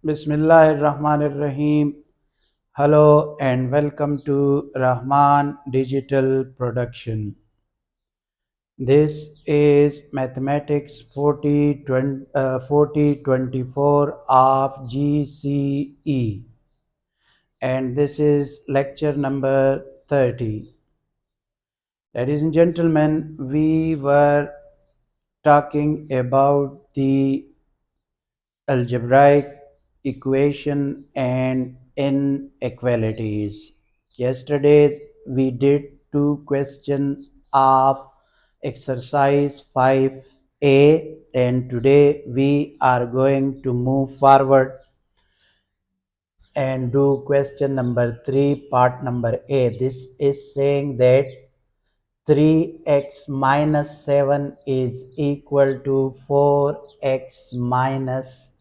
Bismillahirrahmanirrahim. Hello and welcome to Rahman Digital Production. This is Mathematics 4024 of GCE, and this is lecture number 30. Ladies and gentlemen, we were talking about the algebraic equation and inequalities. Yesterday we did two questions of exercise 5A, and today we are going to move forward and do question number 3, part number A. This is saying that 3x minus 7 is equal to 4x minus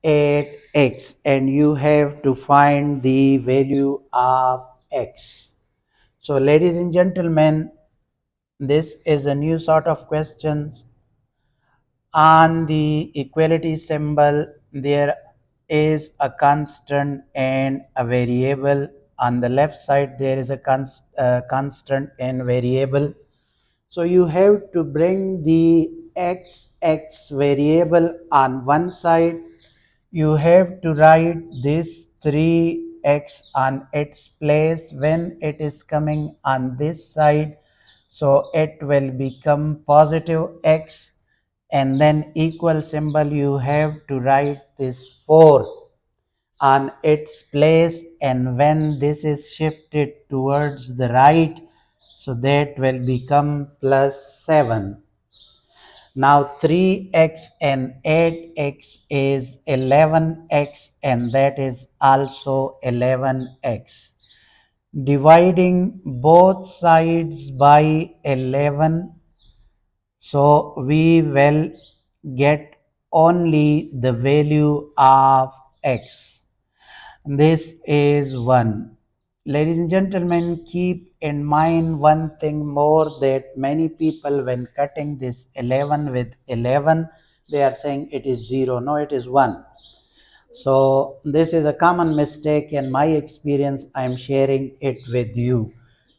8x, and you have to find the value of x. So ladies and gentlemen, this is a new sort of questions. On the equality symbol there is a constant and a variable. On the left side there is a constant and variable. So you have to bring the x variable on one side. You have to write this 3x on its place when it is coming on this side. So it will become positive x, and then equal symbol you have to write this 4 on its place, and when this is shifted towards the right, so that will become plus 7. Now 3x and 8x is 11x, and that is also 11x. Dividing both sides by 11, so we will get only the value of x. This is 1. Ladies and gentlemen, keep in mind one thing more, that many people when cutting this 11 with 11, they are saying it is 0. No, it is 1. So this is a common mistake. In my experience, I am sharing it with you.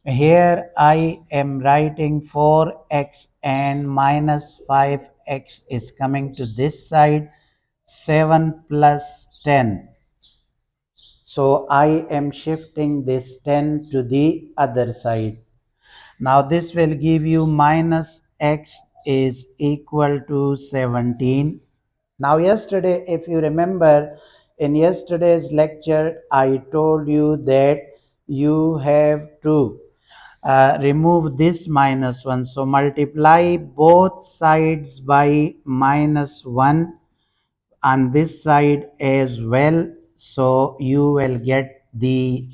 Here I am writing 4x and minus 5x is coming to this side, 7 plus 10. So I am shifting this 10 to the other side. Now this will give you minus x is equal to 17. Now yesterday, if you remember, in yesterday's lecture, I told you that you have to remove this minus 1. So multiply both sides by minus 1 on this side as well, so you will get the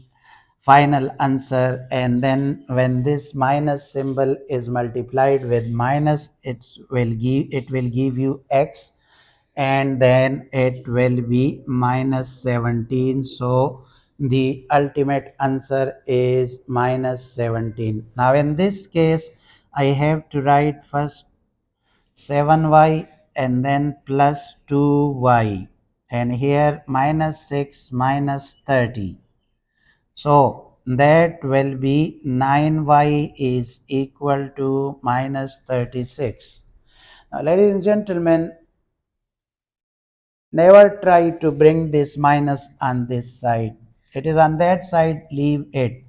final answer. And then when this minus symbol is multiplied with minus, it will give you x, and then it will be minus 17. So the ultimate answer is minus 17. Now in this case I have to write first 7y and then plus 2y, and here minus 6 minus 30. So that will be 9y is equal to minus 36. Now ladies and gentlemen, never try to bring this minus on this side. It is on that side, leave it.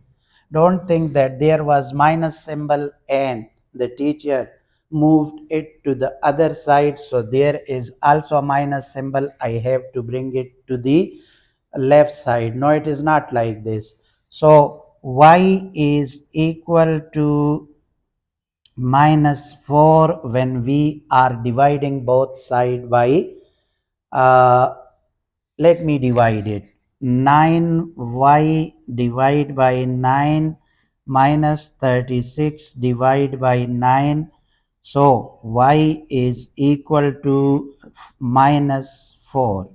Don't think that there was minus symbol and the teacher moved it to the other side, so there is also a minus symbol, I have to bring it to the left side. No, it is not like this. So y is equal to minus 4 when we are dividing both sides by uh, let me divide it. 9y divide by 9 minus 36 divide by 9. So y is equal to minus 4.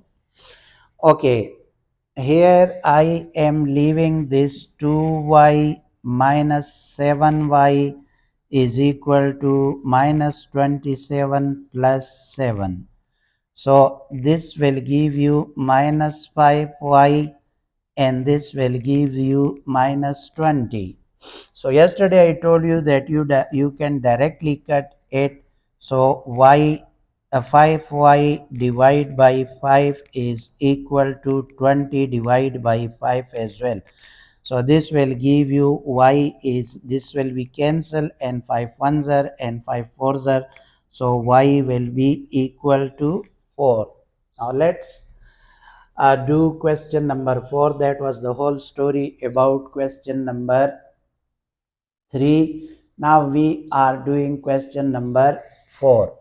Okay, here I am leaving this 2y minus 7y is equal to minus 27 plus 7. So this will give you minus 5y, and this will give you minus 20. So yesterday I told you that you can directly cut it. So 5y divided by 5 is equal to 20 divided by 5 as well. So this will give you y is, this will be cancelled, and 5 ones are and 5 fours are. So y will be equal to 4. Now let's do question number 4. That was the whole story about question number 3. Now we are doing question number 4.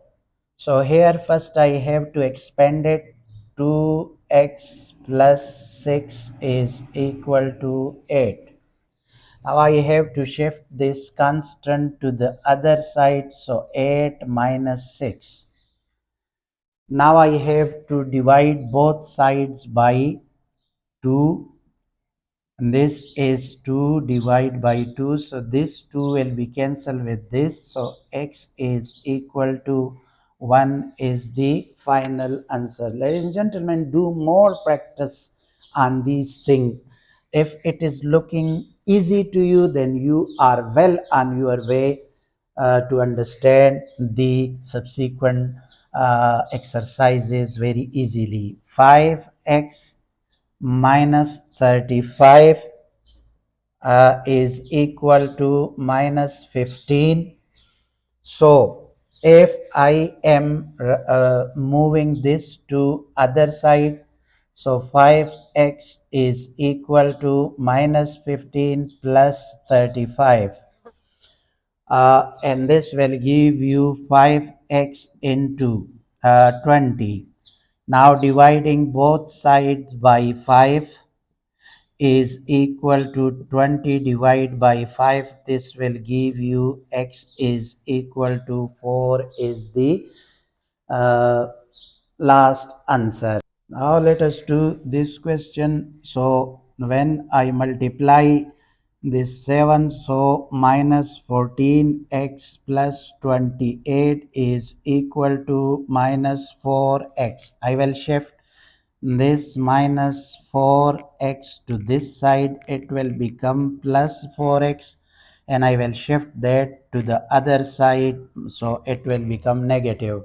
So here first I have to expand it. 2x plus 6 is equal to 8. Now I have to shift this constant to the other side. So 8 minus 6. Now I have to divide both sides by 2. This is 2 divided by 2. So this 2 will be cancelled with this. So x is equal to 1 is the final answer. Ladies and gentlemen, do more practice on these things. If it is looking easy to you, then you are well on your way to understand the subsequent exercises very easily. 5x minus 35 is equal to minus 15. So if I am moving this to other side, so 5x is equal to minus 15 plus 35, and this will give you 5x into 20. Now dividing both sides by 5 is equal to 20 divided by 5. This will give you x is equal to 4 is the uh, last answer. Now let us do this question. So when I multiply this 7, so minus 14x plus 28 is equal to minus 4x. I will shift this minus 4x to this side. It will become plus 4x, and I will shift that to the other side, so it will become negative.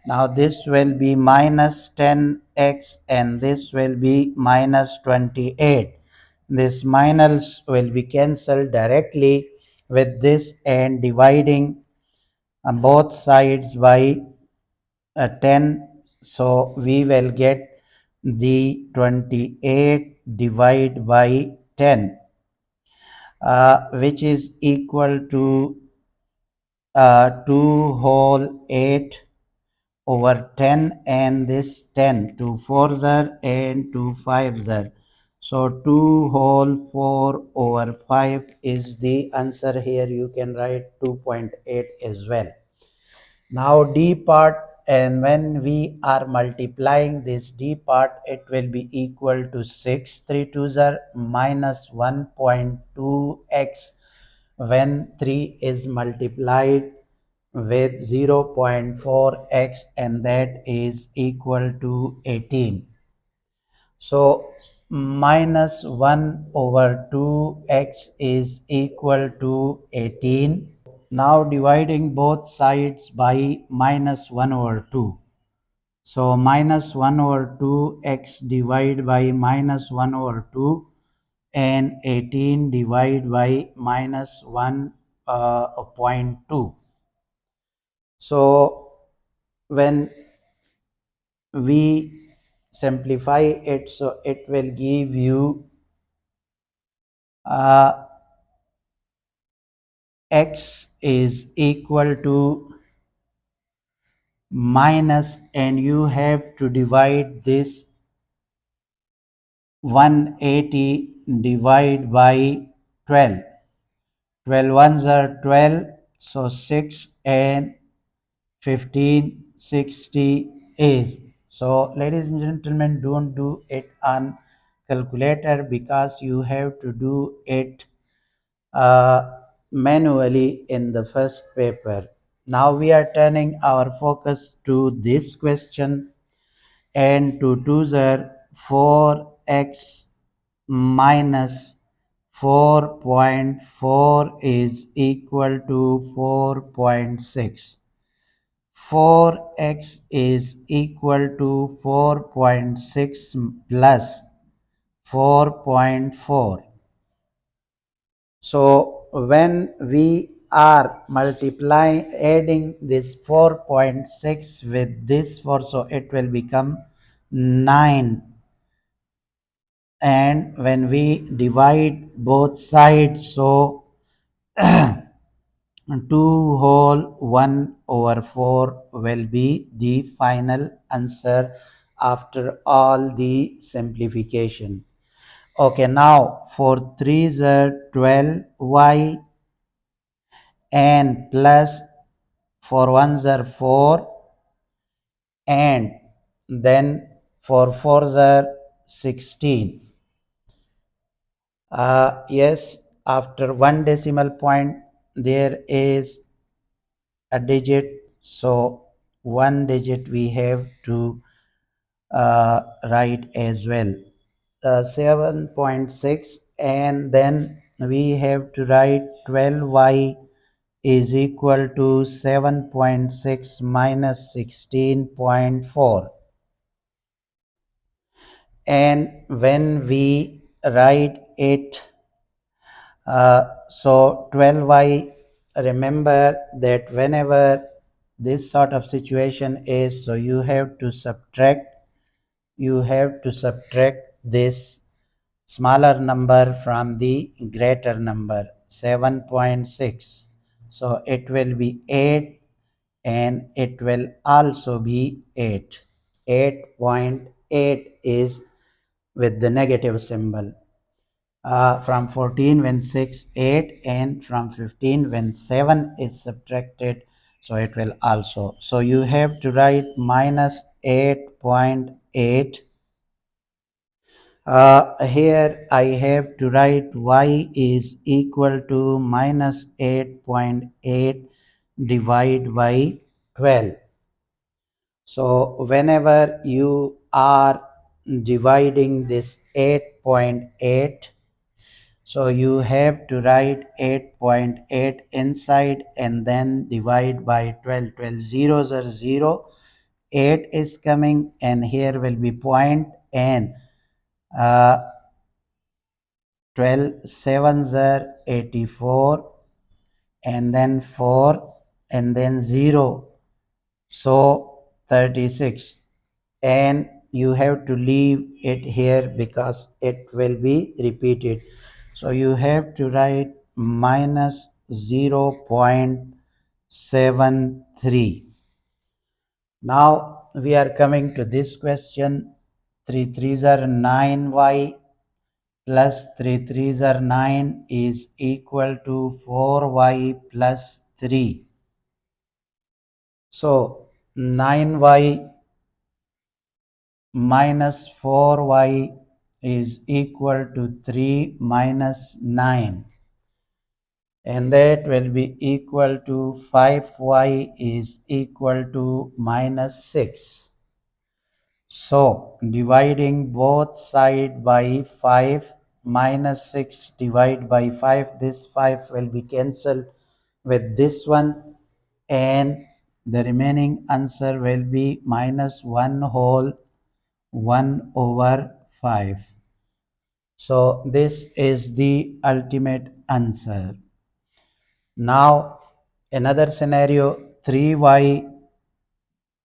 Now this will be minus 10x, and this will be minus 28. This minus will be cancelled directly with this, and dividing both sides by 10. So we will get the 28 divided by 10, which is equal to 2 whole 8 over 10, and this 10, 2 fours are and 2 fives are. So 2 whole 4 over 5 is the answer. Here you can write 2.8 as well. Now D part, and when we are multiplying this D part, it will be equal to 6. 3 twos are minus 1.2x when 3 is multiplied with 0.4x, and that is equal to 18. So minus 1 over 2x is equal to 18. Now dividing both sides by minus 1 over 2. So minus 1 over 2x divided by minus 1 over 2, and 18 divided by minus 1.2. So when we simplify it, so it will give you uh, x is equal to minus, and you have to divide this 180 divided by 12. 12 ones are 12, so 6 and 15, 60 is. So ladies and gentlemen, don't do it on calculator, because you have to do it manually in the first paper. Now we are turning our focus to this question. and 2 2s are 4x minus 4.4 is equal to 4.6. 4x is equal to 4.6 plus 4.4. So when we are multiplying, adding this 4.6 with this 4, so it will become 9. And when we divide both sides, so 2 whole 1 over 4 will be the final answer after all the simplification. Okay, now for 3s are 12y and plus for 1s are 4 and then for 4s are 16. Yes, after one decimal point there is a digit, so one digit we have to write as well, 7.6, and then we have to write 12y is equal to 7.6 minus 16.4. And when we write it, so 12y, remember that whenever this sort of situation is, so you have to subtract this smaller number from the greater number, 7.6. So it will be 8 and it will also be 8. 8.8 is with the negative symbol. From 14 when 6 8, and from 15 when 7 is subtracted, so it will also, so you have to write minus 8.8. Here I have to write y is equal to minus 8.8 divided by 12. So whenever you are dividing this 8.8, so you have to write 8.8 inside and then divide by 12. 12 zeros are 0. 8 is coming and here will be point, and uh, 12 sevens are 84 and then 4 and then 0. So 36, and you have to leave it here because it will be repeated. So you have to write minus 0.73. Now we are coming to this question. 3 3s are 9y plus 3 3s are 9 is equal to 4y plus 3. So 9y minus 4y is equal to 3 minus 9, and that will be equal to 5y is equal to minus 6. So dividing both side by 5, minus 6 divided by 5, this 5 will be cancelled with this one, and the remaining answer will be minus 1 whole 1 over 5. So this is the ultimate answer. Now another scenario, 3y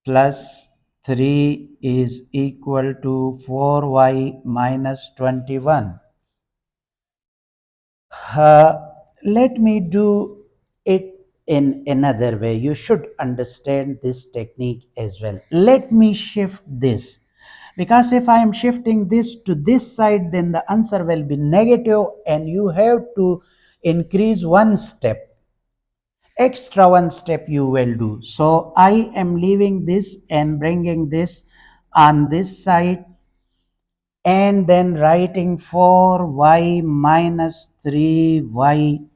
plus 3 is equal to 4y minus 21. Uh, Let me do it in another way. You should understand this technique as well. Let me shift this, because if I am shifting this to this side, then the answer will be negative, and you have to increase one step, extra one step you will do. So I am leaving this and bringing this on this side, and then writing 4y minus 3y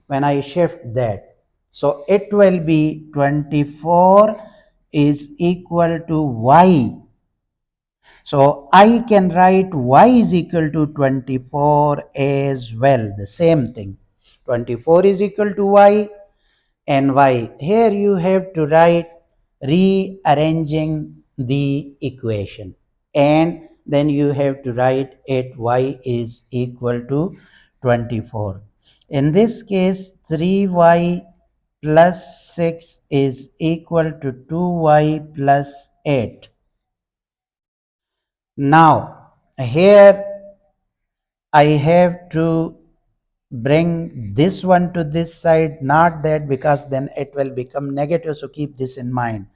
when I shift that. So it will be 24 is equal to y. So I can write y is equal to 24 as well. The same thing. 24 is equal to y and y. Here you have to write rearranging the equation. And then you have to write it y is equal to 24. In this case, 3y plus 6 is equal to 2y plus 8. Now, here I have to bring this one to this side, not that, because then it will become negative. So keep this in mind.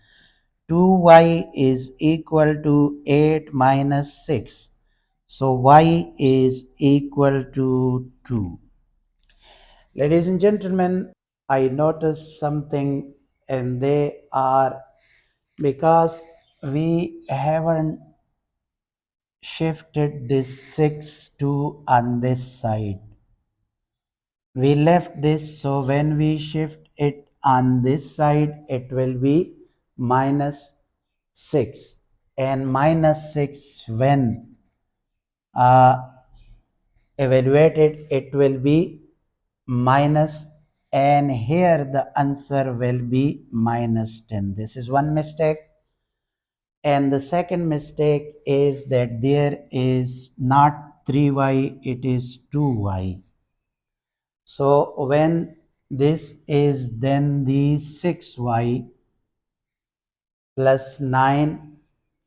2y is equal to 8 minus 6. So y is equal to 2. Ladies and gentlemen, I noticed something, and they are because we haven't shifted this 6 to on this side. We left this, so when we shift it on this side, it will be minus 6, and minus 6 when uh, evaluated, it will be minus, and here the answer will be minus 10. This is one mistake. And the second mistake is that there is not 3y, it is 2y. So when this is then the 6y plus 9,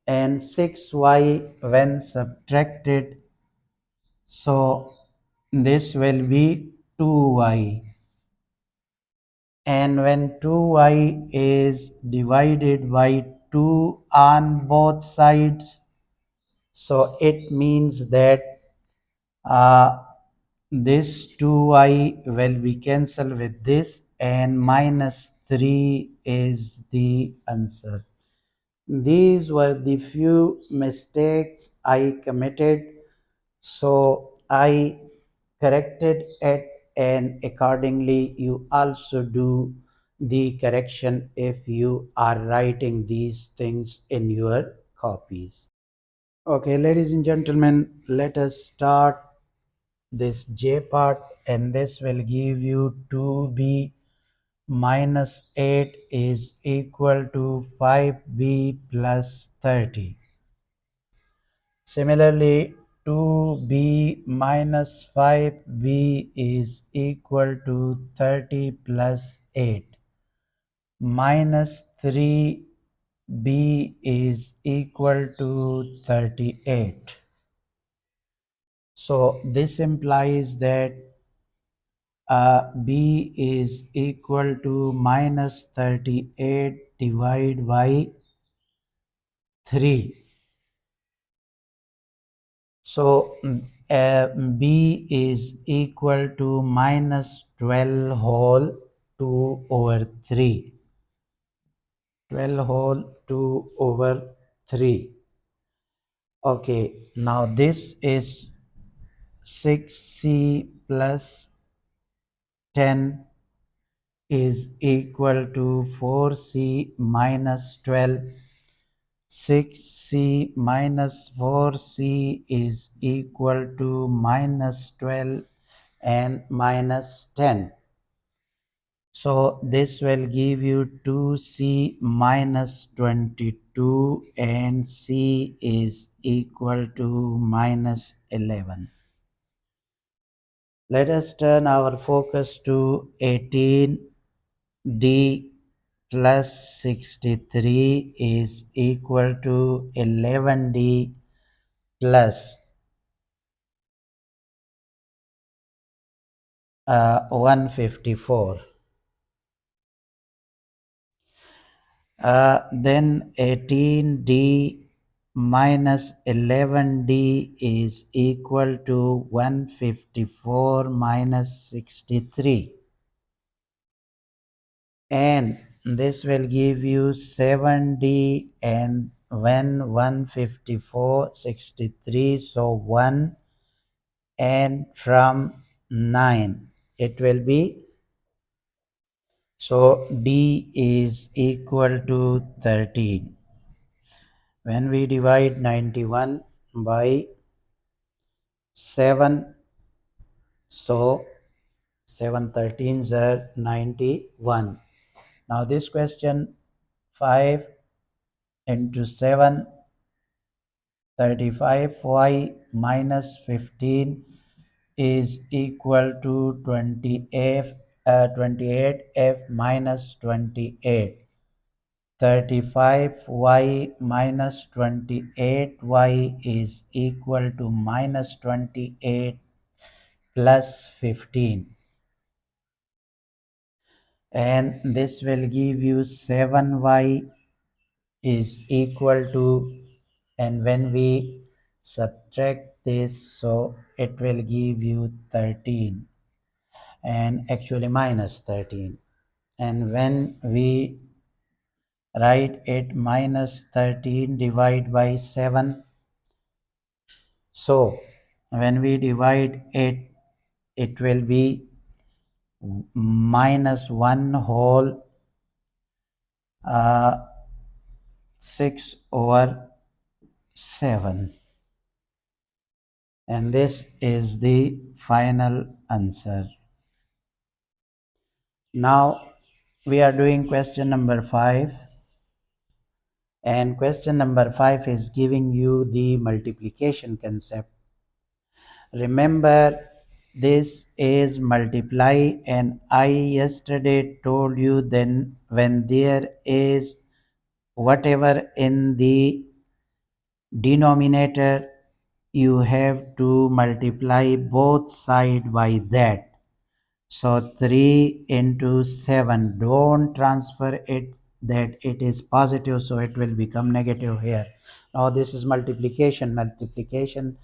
and 6y when subtracted, so this will be 2y, and when 2y is divided by 2 on both sides, so it means that uh, this 2y will be cancelled with this, and minus 3 is the answer. These were the few mistakes I committed, so I corrected it, and accordingly you also do the correction if you are writing these things in your copies. Okay, ladies and gentlemen, let us start this J part, and this will give you 2b minus 8 is equal to 5b plus 30. Similarly, 2b minus 5b is equal to 30 plus 8, minus 3b is equal to 38. So this implies that b is equal to minus 38 divided by 3. So b is equal to minus 12 whole 2 over 3. 12 whole 2 over 3. Okay, now this is 6c plus 10 is equal to 4c minus 12. 6c minus 4c is equal to minus 12 and minus 10. So this will give you 2c minus 22, and c is equal to minus 11. Let us turn our focus to 18d plus 63 is equal to 11d plus 154. Then 18d minus 11d is equal to 154 minus 63, and this will give you 7d, and when 154 63, so 1 and from 9 it will be, so d is equal to 13. When we divide 91 by 7, so 7 13s are 91. Now this question, 5 into 7, 35y minus 15 is equal to 28f minus 28. 35y minus 28y is equal to minus 28 plus 15, and this will give you 7y is equal to, and when we subtract this, so it will give you 13, and actually minus 13, and when we write it minus 13 divided by 7, so when we divide it, it will be minus 1 whole 6 over 7, and this is the final answer. Now we are doing question number 5, and question number 5 is giving you the multiplication concept. Remember, this is multiply, and I yesterday told you then when there is whatever in the denominator, you have to multiply both sides by that. So 3 into 7, don't transfer it that it is positive, so it will become negative here. Now this is multiplication. Multiplication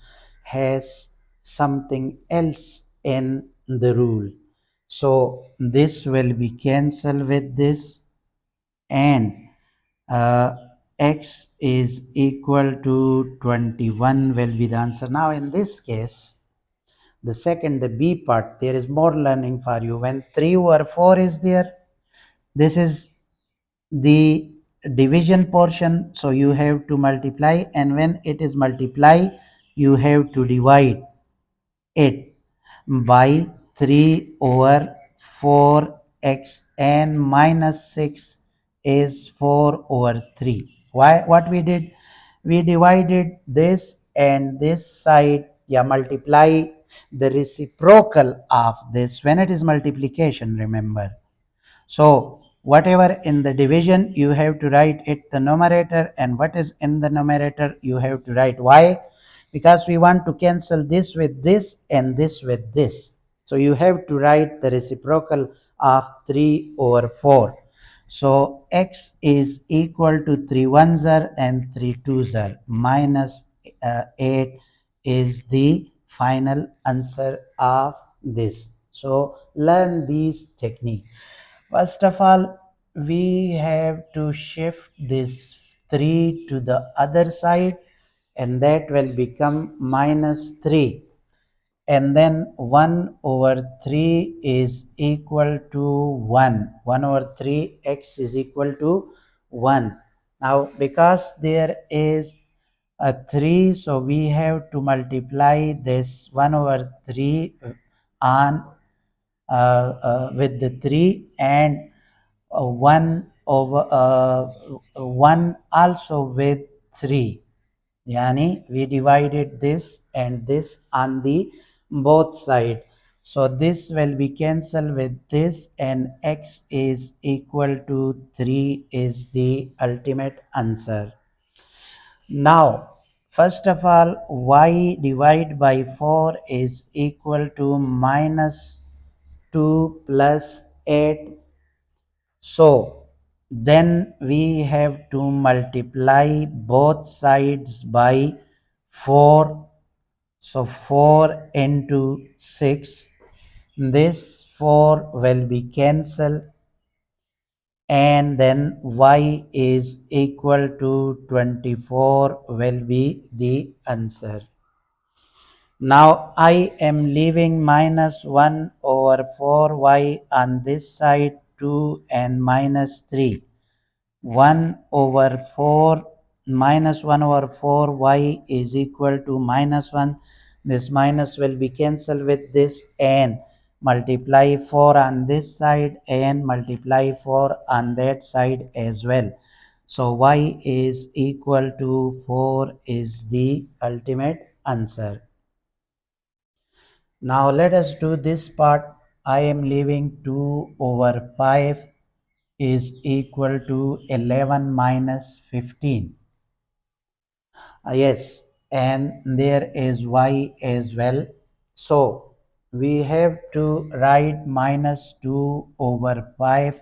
has something else in the rule. So this will be cancelled with this, and uh, x is equal to 21 will be the answer. Now in this case, the second, the B part, there is more learning for you. When 3 over 4 is there, this is the division portion, so you have to multiply, and when it is multiply, you have to divide it by 3 over 4x, and minus 6 is 4 over 3. Why? What we did, we divided this and this side, yeah, multiply the reciprocal of this when it is multiplication, remember. So whatever in the division, you have to write it the numerator, and what is in the numerator, you have to write. Why? Because we want to cancel this with this and this with this. So you have to write the reciprocal of 3 over 4. So x is equal to 3 ones are and 3 twos are, minus 8 is the final answer of this. So learn these techniques. First of all, we have to shift this 3 to the other side, and that will become minus 3. And then 1 over 3 is equal to 1. 1 over 3 x is equal to 1. Now, because there is a 3, so we have to multiply this 1 over 3 on with the 3, and 1 over 1 also with 3. Yani we divided this and this on the both side. So this will be cancelled with this, and x is equal to 3 is the ultimate answer. Now, first of all, y divided by 4 is equal to minus 2 plus 8. So then we have to multiply both sides by 4. So 4 into 6. This 4 will be cancelled, and then y is equal to 24 will be the answer. Now I am leaving minus 1 over 4y on this side, 2 and minus 3. 1 over 4, minus 1 over 4 y is equal to minus 1. This minus will be cancelled with this and multiply 4 on this side and multiply 4 on that side as well. So y is equal to 4 is the ultimate answer. Now let us do this part. I am leaving 2 over 5 is equal to 11 minus 15. Yes, and there is y as well. So we have to write minus 2 over 5.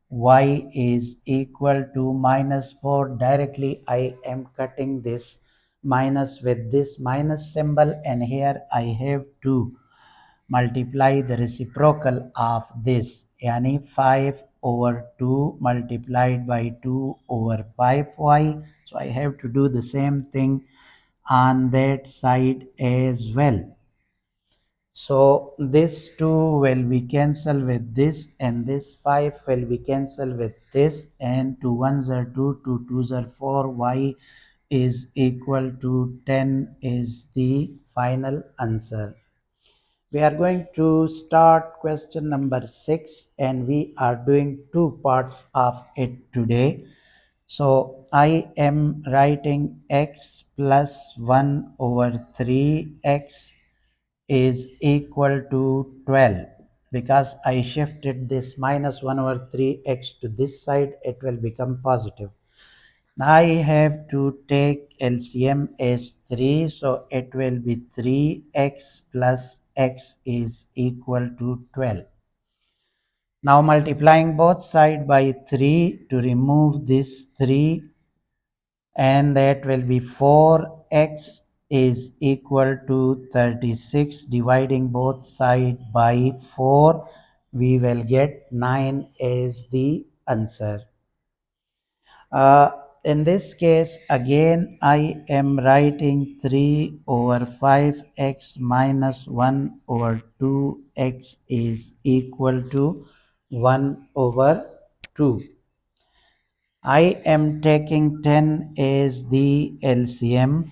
Y is equal to minus 4. Directly I am cutting this minus with this minus symbol, and here I have to multiply the reciprocal of this, yani 5 over 2 multiplied by 2 over 5y. So I have to do the same thing on that side as well. So this 2 will be cancelled with this, and this 5 will be cancelled with this, and 2 ones are 2, 2 twos are 4, y is equal to 10 is the final answer. We are going to start question number 6, and we are doing two parts of it today. So I am writing x plus 1 over 3x is equal to 12. Because I shifted this minus 1 over 3x to this side, it will become positive. Now I have to take LCM as 3, so it will be 3x plus x is equal to 12. Now multiplying both sides by 3 to remove this 3, and that will be 4x is equal to 36. Dividing both sides by 4, we will get 9 as the answer. In this case, again, I am writing 3 over 5x minus 1 over 2x is equal to 1 over 2. I am taking 10 as the LCM,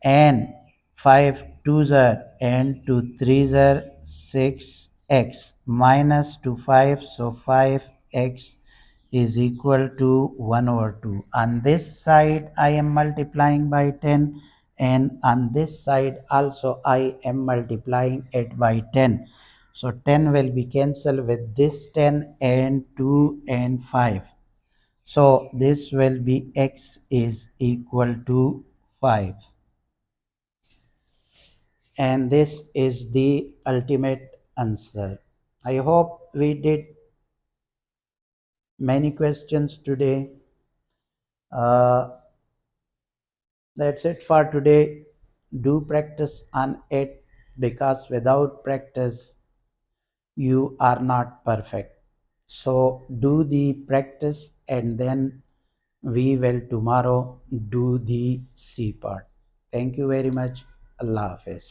and 5 twos are and 2 threes are 6x minus 2 5, so 5x is equal to 1 over 2. On this side I am multiplying by 10, and on this side also I am multiplying it by 10. So 10 will be cancelled with this 10, and 2 and 5. So this will be x is equal to 5. And this is the ultimate answer. I hope we did many questions today. Uh, that's it for today. Do practice on it, because without practice, you are not perfect. So do the practice, and then we will tomorrow do the C part. Thank you very much. Allah Hafiz.